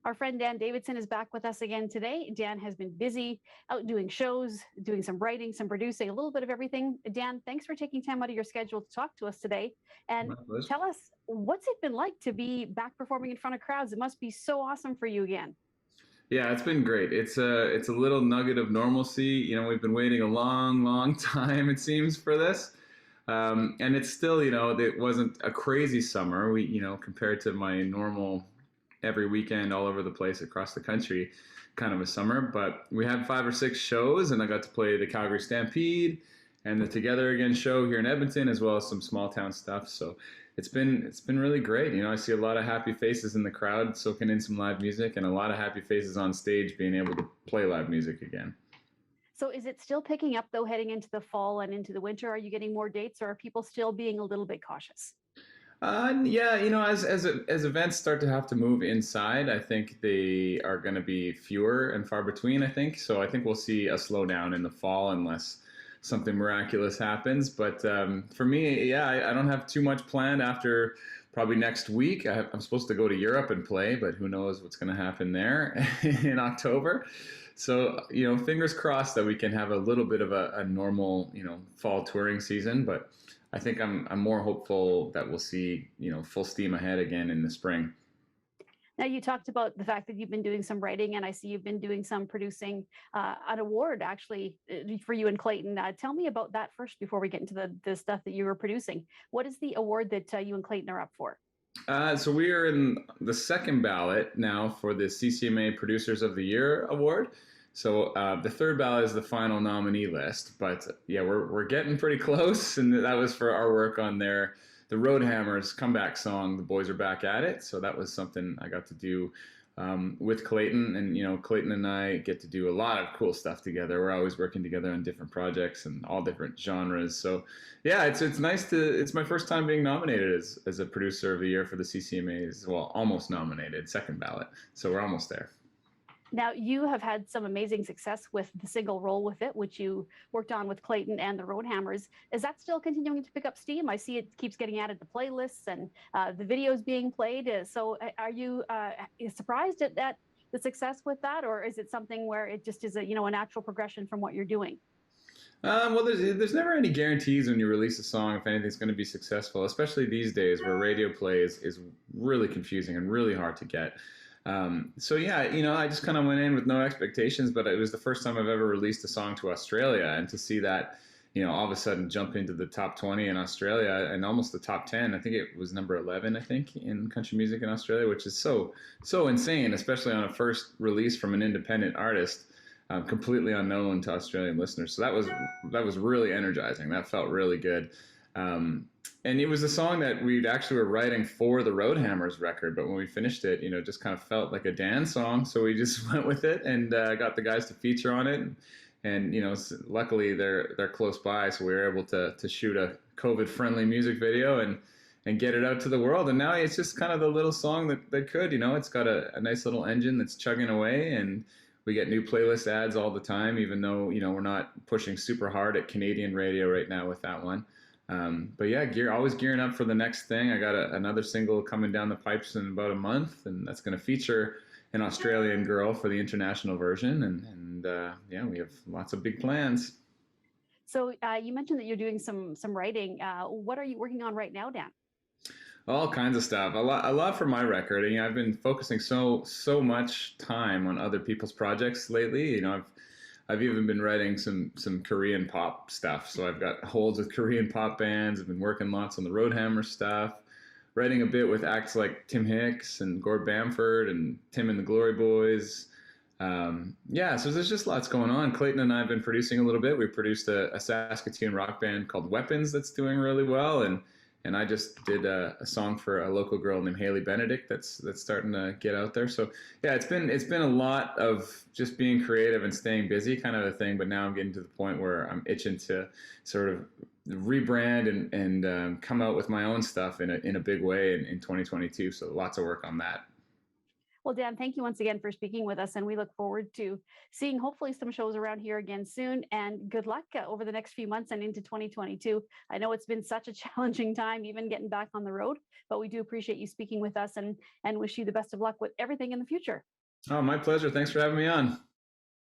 Our friend Dan Davidson is back with us again today. Dan has been busy out doing shows, doing some writing, some producing, a little bit of everything. Dan, thanks for taking time out of your schedule to talk to us today. And My pleasure. tell us, what's it been like to be back performing in front of crowds? It must be so awesome for you again. Yeah, it's been great. It's a little nugget of normalcy. We've been waiting a long, long time, it seems, for this. And it's still, it wasn't a crazy summer. Compared to my normal every weekend all over the place across the country kind of a summer. But we had 5 or 6 shows, and I got to play the Calgary Stampede and the Together Again show here in Edmonton, as well as some small town stuff. So it's been really great. I see a lot of happy faces in the crowd soaking in some live music, and a lot of happy faces on stage being able to play live music again. So is it still picking up though, heading into the fall and into the winter? Are you getting more dates, or are people still being a little bit cautious? Yeah, as events start to have to move inside, I think they are going to be fewer and far between. I think so. I think we'll see a slowdown in the fall unless something miraculous happens. But for me, yeah, I don't have too much planned after probably next week. I'm supposed to go to Europe and play, but who knows what's going to happen there in October. So, fingers crossed that we can have a little bit of a normal, fall touring season. But I think I'm more hopeful that we'll see, full steam ahead again in the spring. Now, you talked about the fact that you've been doing some writing, and I see you've been doing some producing, an award actually for you and Clayton. Tell me about that first before we get into the stuff that you were producing. What is the award that you and Clayton are up for? So we are in the second ballot now for the CCMA Producers of the Year award. So the third ballot is the final nominee list, but yeah, we're getting pretty close, and that was for our work on the Roadhammers comeback song, "The Boys Are Back at It." So that was something I got to do with Clayton, and Clayton and I get to do a lot of cool stuff together. We're always working together on different projects and all different genres. So yeah, it's nice to. It's my first time being nominated as a producer of the year for the CCMAs. Well, almost nominated, second ballot. So we're almost there. Now, you have had some amazing success with the single Roll With It, which you worked on with Clayton and the Roadhammers. Is that still continuing to pick up steam? I see it keeps getting added to playlists, and the videos being played. So are you surprised at that, the success with that, or is it something where it just is a natural progression from what you're doing? Well, there's never any guarantees when you release a song if anything's going to be successful, especially these days where radio play is really confusing and really hard to get. So yeah, I just kind of went in with no expectations, but it was the first time I've ever released a song to Australia, and to see that, all of a sudden jump into the top 20 in Australia and almost the top 10. I think it was number 11, I think, in country music in Australia, which is so insane, especially on a first release from an independent artist, completely unknown to Australian listeners. So that was really energizing. That felt really good. And it was a song that we actually were writing for the Roadhammers record, but when we finished it, it just kind of felt like a dance song. So we just went with it and got the guys to feature on it. And luckily they're close by, so we were able to shoot a COVID-friendly music video and get it out to the world. And now it's just kind of the little song that could. It's got a nice little engine that's chugging away, and we get new playlist ads all the time, even though we're not pushing super hard at Canadian radio right now with that one. But yeah, always gearing up for the next thing. I got another single coming down the pipes in about a month, and that's going to feature an Australian girl for the international version. And yeah, we have lots of big plans. So you mentioned that you're doing some writing. What are you working on right now, Dan? All kinds of stuff. A lot for my record. I've been focusing so much time on other people's projects lately. I've even been writing some Korean pop stuff. So I've got holds with Korean pop bands. I've been working lots on the Roadhammer stuff, writing a bit with acts like Tim Hicks and Gord Bamford and Tim and the Glory Boys. Yeah, so there's just lots going on. Clayton and I have been producing a little bit. We produced a Saskatoon rock band called Weapons that's doing really well, and I just did a song for a local girl named Haley Benedict that's starting to get out there. So yeah, it's been a lot of just being creative and staying busy kind of a thing. But now I'm getting to the point where I'm itching to sort of rebrand and come out with my own stuff in a big way in 2022. So lots of work on that. Well, Dan, thank you once again for speaking with us, and we look forward to seeing hopefully some shows around here again soon. And good luck over the next few months and into 2022. I know it's been such a challenging time, even getting back on the road, but we do appreciate you speaking with us and wish you the best of luck with everything in the future. Oh, my pleasure. Thanks for having me on.